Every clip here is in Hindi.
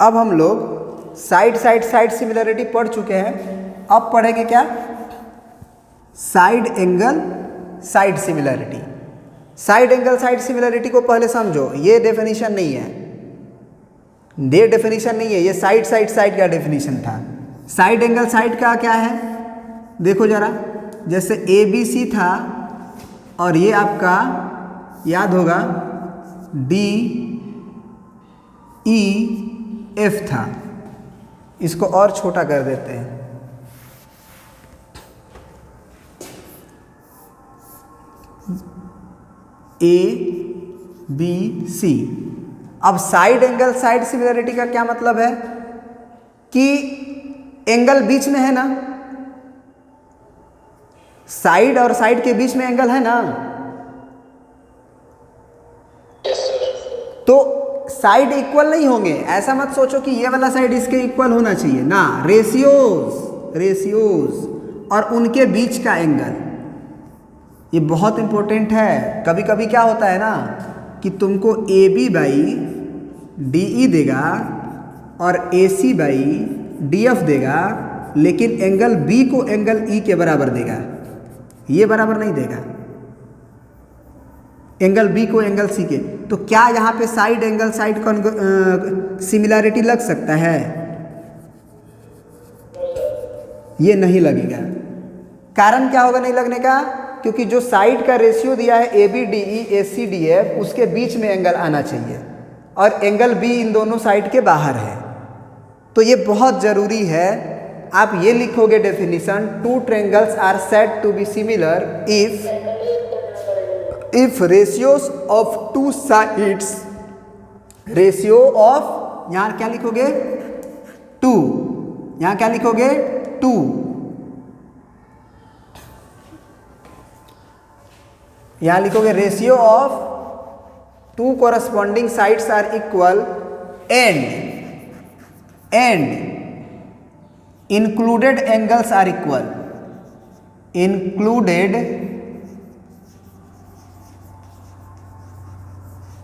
अब हम लोग साइड सिमिलरिटी पढ़ चुके हैं, अब पढ़ेंगे क्या? Side angle side similarity. Side angle side similarity को पहले समझो, ये डेफिनेशन नहीं है, ये डेफिनेशन नहीं है, ये साइड का डेफिनेशन था। साइड एंगल साइड का क्या है देखो जरा, जैसे ए बी सी था और ये आपका याद होगा डी ई एफ था, इसको और छोटा कर देते हैं, ए बी सी। अब साइड एंगल साइड सिमिलरिटी का क्या मतलब है कि एंगल बीच में है ना, साइड और साइड के बीच में एंगल है ना, तो साइड इक्वल नहीं होंगे, ऐसा मत सोचो कि ये वाला साइड इसके इक्वल होना चाहिए ना, रेशियोज और उनके बीच का एंगल, ये बहुत इंपॉर्टेंट है। कभी कभी क्या होता है ना कि तुमको A B by D E देगा और A C by D F देगा, लेकिन एंगल बी को एंगल ई के बराबर देगा, ये बराबर नहीं देगा, एंगल बी को एंगल सी के। तो क्या यहाँ पे साइड एंगल साइड सिमिलरिटी लग सकता है? ये नहीं लगेगा। कारण क्या होगा नहीं लगने का? क्योंकि जो साइड का रेशियो दिया है A B D E A C D F, उसके बीच में एंगल आना चाहिए और एंगल बी इन दोनों साइड के बाहर है। तो ये बहुत ज़रूरी है। आप ये लिखोगे definition, two triangles are said to be similar if ratios of two sides, ratio of, यहाँ क्या लिखोगे? टू, यहाँ क्या लिखोगे? टू। यहाँ लिखोगे ratio of two corresponding sides are equal and included angles are equal, included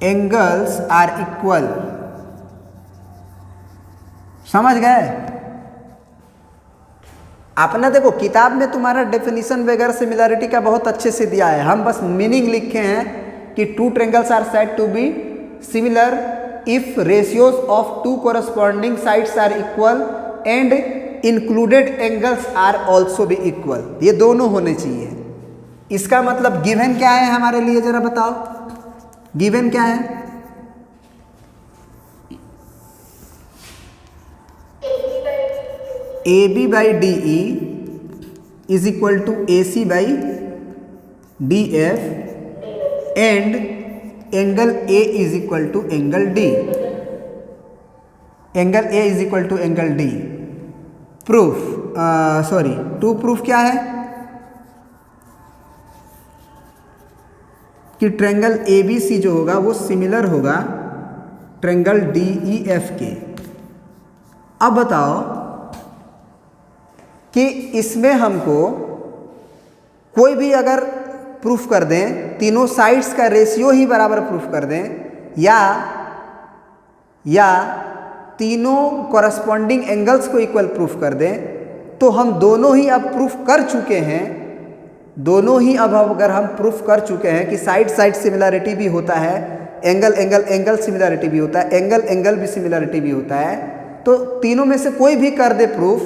angles are equal. समझ गए? आपने देखो किताब में तुम्हारा डेफिनेशन वगैरह सिमिलरिटी का बहुत अच्छे से दिया है, हम बस मीनिंग लिखे हैं कि two triangles are said to be similar if ratios of two corresponding sides are equal and included angles are also be equal. ये दोनों होने चाहिए। इसका मतलब गिवन क्या है हमारे लिए, जरा बताओ गिवन क्या है? A B by D E is equal to A C by D F and angle A is equal to angle D, angle A is equal to angle D. Proof to proof क्या है कि ट्रायंगल ए बी सी जो होगा वो सिमिलर होगा ट्रायंगल डी ई एफ के। अब बताओ कि इसमें हमको कोई भी अगर प्रूफ कर दें, तीनों साइड्स का रेशियो ही बराबर प्रूफ कर दें, या तीनों कॉरस्पॉन्डिंग एंगल्स को इक्वल प्रूफ कर दें, तो हम दोनों ही अब प्रूफ कर चुके हैं, दोनों ही अब अगर हम प्रूफ कर चुके हैं कि साइड साइड सिमिलरिटी भी होता है, एंगल एंगल एंगल सिमिलरिटी भी होता है, एंगल एंगल भी सिमिलरिटी भी होता है, तो तीनों में से कोई भी कर दे प्रूफ,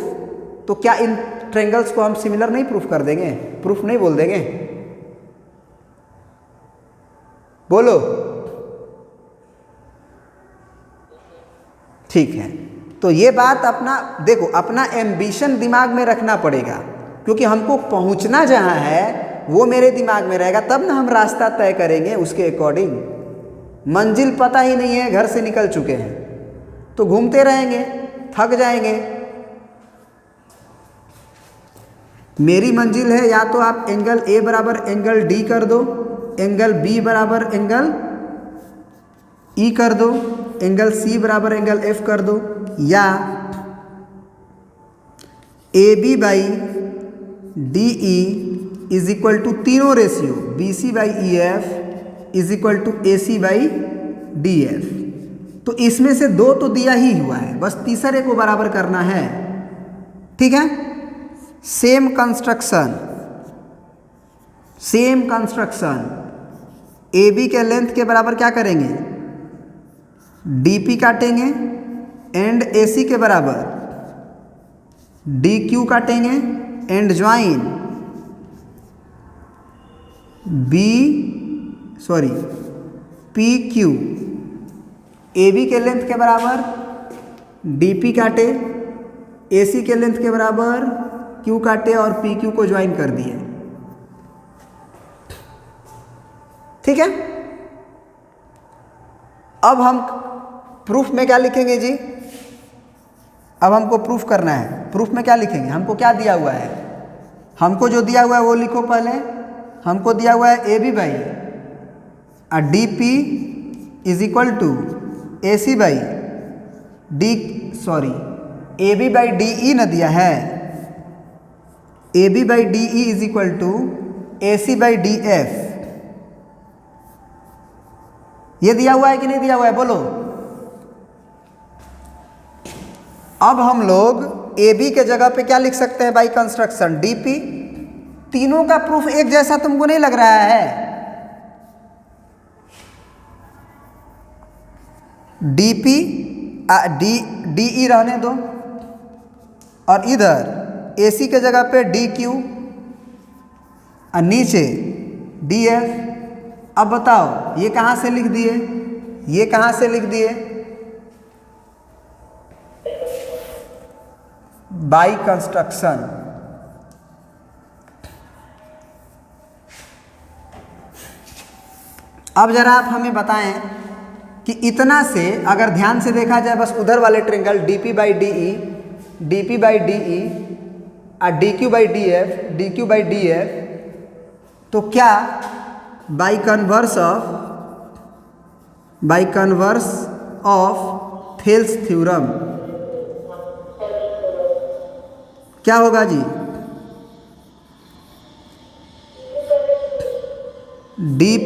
तो क्या इन ट्रायंगल्स को हम सिमिलर नहीं प्रूफ कर देंगे? प्रूफ नहीं बोल देंगे? बोलो। ठीक है, तो ये बात अपना देखो, अपना एम्बिशन दिमाग में रखना पड़ेगा, क्योंकि हमको पहुंचना जहां है वो मेरे दिमाग में रहेगा, तब ना हम रास्ता तय करेंगे उसके अकॉर्डिंग। मंजिल पता ही नहीं है, घर से निकल चुके हैं तो घूमते रहेंगे, थक जाएंगे। मेरी मंजिल है या तो आप एंगल ए बराबर एंगल डी कर दो, एंगल बी बराबर एंगल ई कर दो, एंगल सी बराबर एंगल एफ कर दो, या A B by D E is equal to तीनों ratio B C by E F is equal to A C by D F. तो इसमें से 2 तो दिया ही हुआ है, बस तीसरे को बराबर करना है। ठीक है, सेम कंस्ट्रक्शन ए बी के लेंथ के बराबर क्या करेंगे, डी पी काटेंगे एंड ए सी के बराबर डी क्यू काटेंगे and join P Q. A B के लेंथ के बराबर डी पी काटे, ए सी के लेंथ के बराबर क्यू काटे और पी क्यू को ज्वाइन कर दिए। ठीक है, अब हम प्रूफ में क्या लिखेंगे जी, अब हमको प्रूफ करना है। प्रूफ में क्या लिखेंगे, हमको क्या दिया हुआ है, हमको जो दिया हुआ है वो लिखो पहले। हमको दिया हुआ है A B by D P is equal to A C by A B by D E न दिया है, A B by D E is equal to A C by D F. ये दिया हुआ है कि नहीं दिया हुआ है, बोलो। अब हम लोग ए बी के जगह पे क्या लिख सकते हैं बाई कंस्ट्रक्शन, डी पी। तीनों का प्रूफ एक जैसा तुमको नहीं लग रहा है, डी पी डी ई रहने दो और इधर ए सी के जगह पे डी क्यू और नीचे डी एफ। अब बताओ ये कहाँ से लिख दिए, ये कहाँ से लिख दिए, बाई कंस्ट्रक्शन। अब जरा आप हमें बताएं कि इतना से अगर ध्यान से देखा जाए, बस उधर वाले triangle D P by D E, D P by D E और D Q by D F, D Q by D F, तो क्या by converse of Thales theorem क्या होगा जी, डी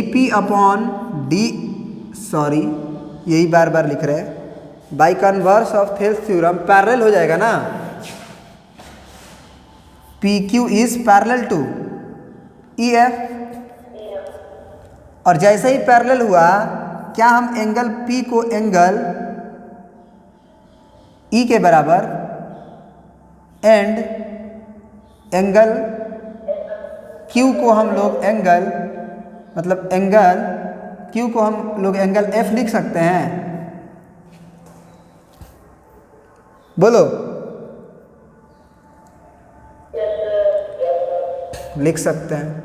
पी अपॉन डी, यही बार बार लिख रहे हैं, by converse of Thales theorem parallel हो जाएगा ना, P Q is parallel to E F. और जैसे ही पैरेलल हुआ, क्या हम एंगल P को एंगल E के बराबर एंड एंगल Q को हम लोग एंगल Q को हम लोग एंगल F लिख सकते हैं, बोलो। लिख सकते हैं।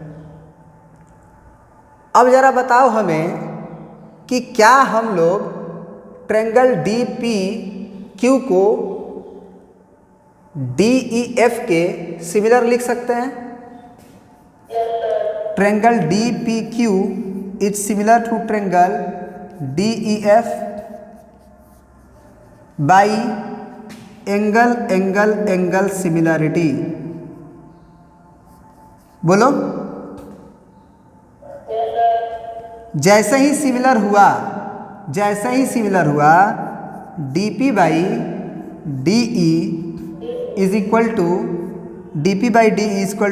अब जरा बताओ हमें कि क्या हम लोग ट्रेंगल डी पी क्यू को डी ई एफ के सिमिलर लिख सकते हैं, triangle D P Q is similar to triangle D E F by angle similarity, बोलो। जैसे ही सिमिलर हुआ D P by D E is equal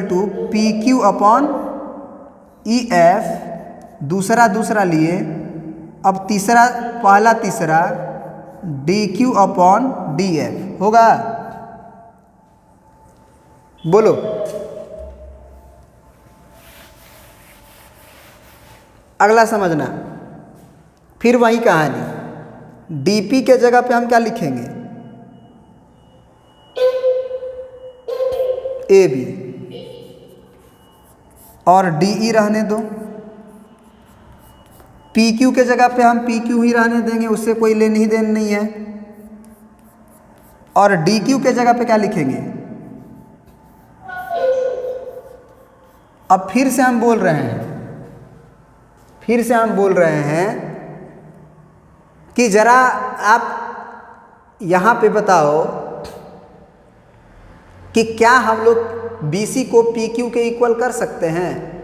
to P Q upon E F, दूसरा लिए। अब तीसरा D Q upon D F होगा, बोलो। अगला समझना, फिर वही कहानी, डीपी के जगह पे हम क्या लिखेंगे, ए बी, और डीई रहने दो। पी क्यू के जगह पे हम पी क्यू ही रहने देंगे, उससे कोई लेनी ही देन नहीं है। और डी क्यू के जगह पे क्या लिखेंगे, अब फिर से हम बोल रहे हैं कि जरा आप यहाँ पे बताओ कि क्या हम लोग BC को PQ के इक्वल कर सकते हैं।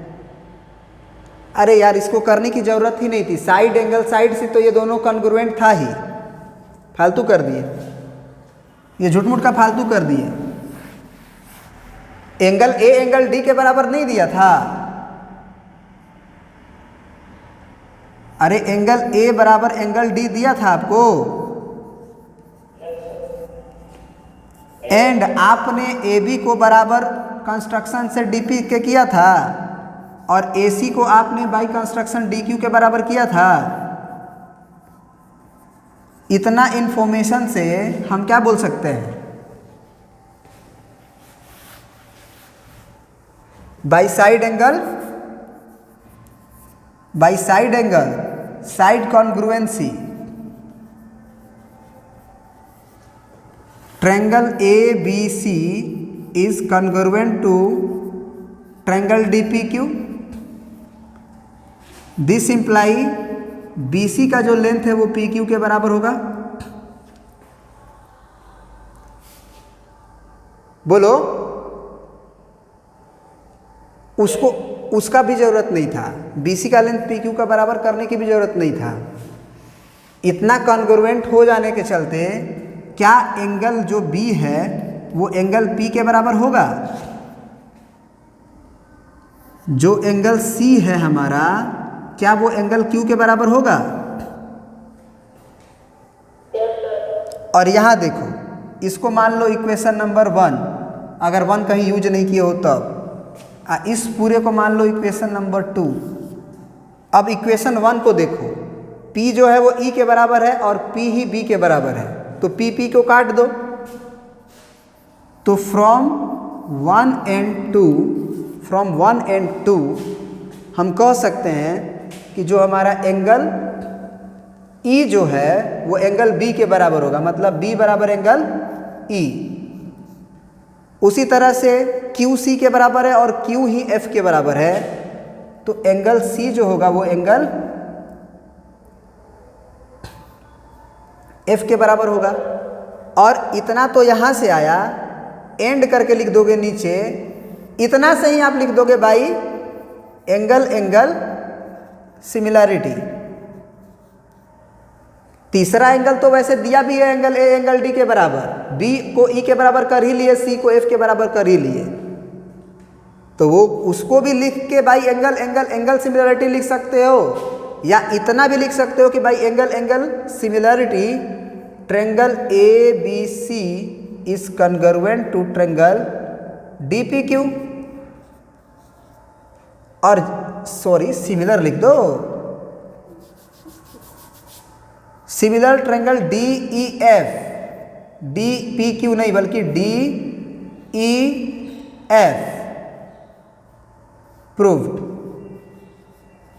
अरे यार इसको करने की ज़रूरत ही नहीं थी, साइड एंगल साइड से तो ये दोनों कॉन्ग्रुएंट था ही, फालतू कर दिए, ये झूठ-मूठ का फालतू कर दिए। एंगल ए एंगल डी के बराबर नहीं दिया था। अरे एंगल ए बराबर एंगल डी दिया था आपको, एंड आपने ए बी को बराबर कंस्ट्रक्शन से डी पी के किया था, और ए सी को आपने बाई कंस्ट्रक्शन डी क्यू के बराबर किया था। इतना इंफॉर्मेशन से हम क्या बोल सकते हैं, by side angle side congruency triangle A B C is congruent to triangle D P Q. This imply B C का जो लेंथ है वो पी क्यू के बराबर होगा। बोलो, उसका भी जरूरत नहीं था, BC का लेंथ PQ का बराबर करने की भी जरूरत नहीं था। इतना कॉन्ग्रुएंट हो जाने के चलते क्या एंगल जो B है वो एंगल P के बराबर होगा? जो एंगल C है हमारा, क्या वो एंगल Q के बराबर होगा? और यहाँ देखो, इसको मान लो इक्वेशन नंबर 1, अगर 1 कहीं यूज नहीं किए हो तब, इस पूरे को मान लो इक्वेशन नंबर 2। अब इक्वेशन 1 को देखो, P जो है वो E के बराबर है और P ही B के बराबर है, तो P को काट दो। तो फ्रॉम 1 एंड 2 हम कह सकते हैं कि जो हमारा एंगल E जो है वो एंगल B के बराबर होगा, मतलब B बराबर एंगल E। उसी तरह से QC के बराबर है और Q ही F के बराबर है, तो एंगल C जो होगा वो एंगल F के बराबर होगा। और इतना तो यहाँ से आया, एंड करके लिख दोगे नीचे, इतना से ही आप लिख दोगे बाई एंगल सिमिलैरिटी। तीसरा एंगल तो वैसे दिया भी है, एंगल ए एंगल डी के बराबर, B को E के बराबर कर ही लिए, C को F के बराबर कर ही लिए, तो वो उसको भी लिख के भाई एंगल सिमिलैरिटी लिख सकते हो, या इतना भी लिख सकते हो कि भाई angle similarity triangle ABC is congruent to triangle DPQ, और सॉरी सिमिलर लिख दो, सिमिलर ट्रायंगल DEF, DPQ नहीं बल्कि DEF प्रूव्ड।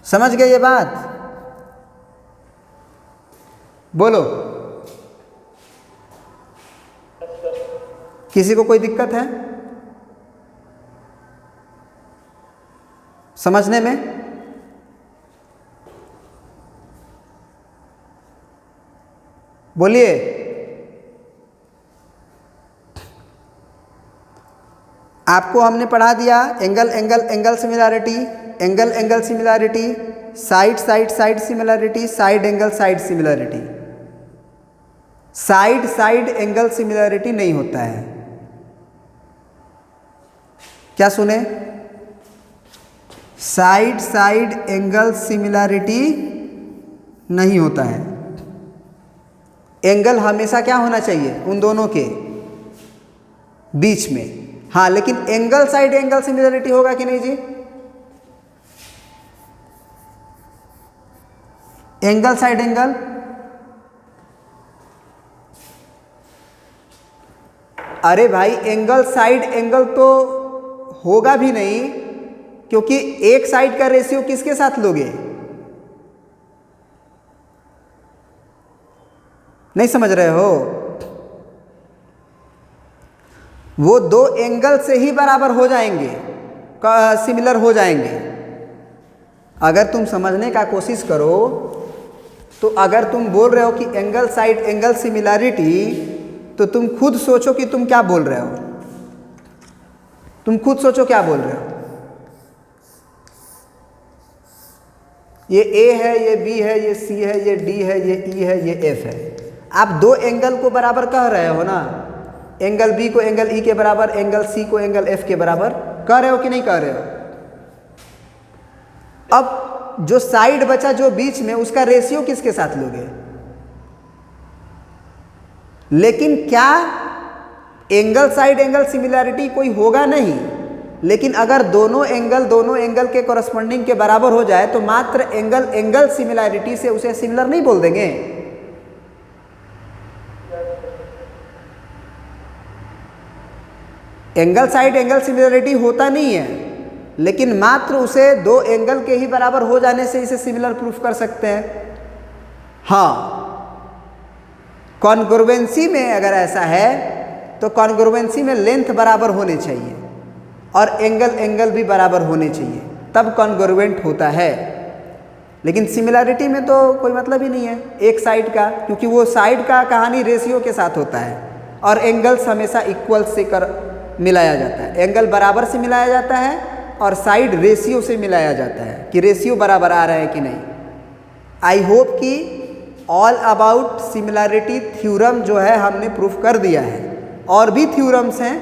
समझ गए ये बात? बोलो, किसी को कोई दिक्कत है समझने में? बोलिए। आपको हमने पढ़ा दिया angle similarity, angle similarity, side similarity, side angle side similarity. Side angle similarity नहीं होता है। क्या सुने? साइड एंगल सिमिलैरिटी नहीं होता है। एंगल हमेशा क्या होना चाहिए? उन दोनों के बीच में। हाँ, लेकिन एंगल साइड एंगल सिमिलैरिटी होगा कि नहीं जी? एंगल साइड एंगल, अरे भाई एंगल साइड एंगल तो होगा भी नहीं, क्योंकि एक साइड का रेशियो किसके साथ लोगे? नहीं समझ रहे हो? वो दो एंगल से ही बराबर हो जाएंगे, सिमिलर हो जाएंगे। अगर तुम समझने का कोशिश करो तो अगर तुम बोल रहे हो कि एंगल साइड एंगल सिमिलैरिटी, तो तुम खुद सोचो कि तुम क्या बोल रहे हो। तुम खुद सोचो क्या बोल रहे हो। ये ए है, ये बी है, ये सी है, ये डी है, ये ई है, ये एफ है। आप दो एंगल को बराबर कह रहे हो ना, एंगल बी को एंगल ई के बराबर, एंगल सी को एंगल एफ के बराबर कह रहे हो कि नहीं कह रहे हो? अब जो साइड बचा जो बीच में, उसका रेशियो किसके साथ लोगे? लेकिन क्या एंगल साइड एंगल सिमिलैरिटी कोई होगा नहीं, लेकिन अगर दोनों एंगल के कॉरस्पॉन्डिंग के बराबर हो जाए तो मात्र एंगल सिमिलैरिटी से उसे सिमिलर नहीं बोल देंगे। एंगल साइड एंगल सिमिलरिटी होता नहीं है, लेकिन मात्र उसे दो एंगल के ही बराबर हो जाने से इसे सिमिलर प्रूफ कर सकते हैं। हाँ, कॉन्ग्रुएंसी में अगर ऐसा है तो कॉन्ग्रुएंसी में लेंथ बराबर होने चाहिए और एंगल भी बराबर होने चाहिए, तब कॉन्ग्रुएंट होता है। लेकिन सिमिलैरिटी में तो कोई मतलब ही नहीं है एक साइड का, क्योंकि वो साइड का कहानी रेशियो के साथ होता है और एंगल्स हमेशा इक्वल से मिलाया जाता है। एंगल बराबर से मिलाया जाता है और साइड रेशियो से मिलाया जाता है कि रेशियो बराबर आ रहा है कि नहीं। आई होप कि ऑल अबाउट सिमिलैरिटी थ्योरम जो है हमने प्रूफ कर दिया है। और भी थ्योरम्स हैं,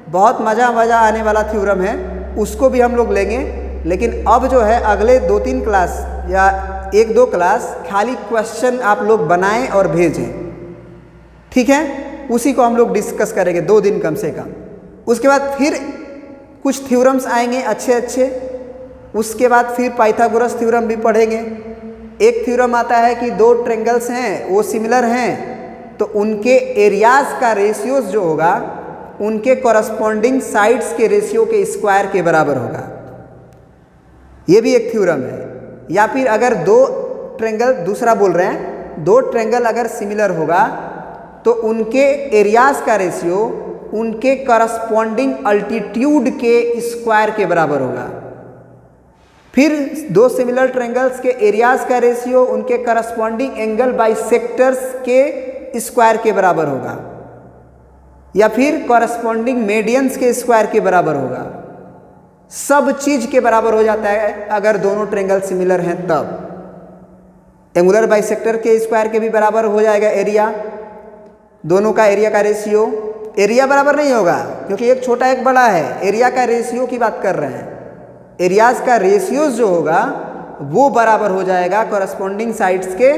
बहुत मज़ा आने वाला थ्योरम है, उसको भी हम लोग लेंगे। लेकिन अब जो है अगले 2-3 क्लास या 1-2 क्लास खाली क्वेश्चन आप लोग बनाएं और भेजें, ठीक है? उसी को हम लोग डिस्कस करेंगे 2 दिन कम से कम। उसके बाद फिर कुछ थ्योरम्स आएंगे अच्छे। उसके बाद फिर पाइथागोरस थ्योरम भी पढ़ेंगे। एक थ्योरम आता है कि दो ट्रायंगल्स हैं, वो सिमिलर हैं, तो उनके एरियाज का रेशियोज जो होगा उनके कॉरस्पॉन्डिंग साइड्स के रेशियो के स्क्वायर के बराबर होगा। ये भी एक थ्योरम है। या फिर अगर दो ट्रायंगल, दूसरा बोल रहे हैं, दो ट्रायंगल अगर सिमिलर होगा तो उनके एरियाज का रेशियो उनके कॉरस्पॉन्डिंग अल्टीट्यूड के स्क्वायर के बराबर होगा। फिर दो सिमिलर ट्रायंगल्स के एरियाज का रेशियो उनके करस्पॉन्डिंग एंगल बाइसेक्टर्स के स्क्वायर के बराबर होगा, या फिर कॉरस्पॉन्डिंग मीडियंस के स्क्वायर के बराबर होगा। सब चीज के बराबर हो जाता है अगर दोनों ट्रायंगल सिमिलर हैं तब। एंगुलर बाइसेक्टर के स्क्वायर के भी बराबर हो जाएगा एरिया, दोनों का एरिया का रेशियो। एरिया बराबर नहीं होगा क्योंकि एक छोटा एक बड़ा है, एरिया का रेशियो की बात कर रहे हैं। एरियाज का रेशियोज जो होगा वो बराबर हो जाएगा कॉरस्पॉन्डिंग साइड्स के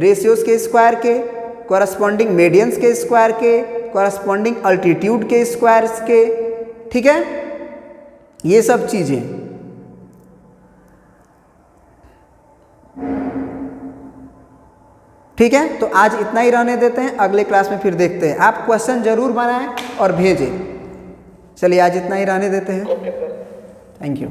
रेशियोज के स्क्वायर के, कॉरस्पॉन्डिंग मीडियंस के स्क्वायर के, कॉरस्पॉन्डिंग अल्टीट्यूड के स्क्वायर्स के, ठीक है? ये सब चीजें। ठीक है, तो आज इतना ही रहने देते हैं, अगले क्लास में फिर देखते हैं। आप क्वेश्चन जरूर बनाएं और भेजें। चलिए आज इतना ही रहने देते हैं। Thank you.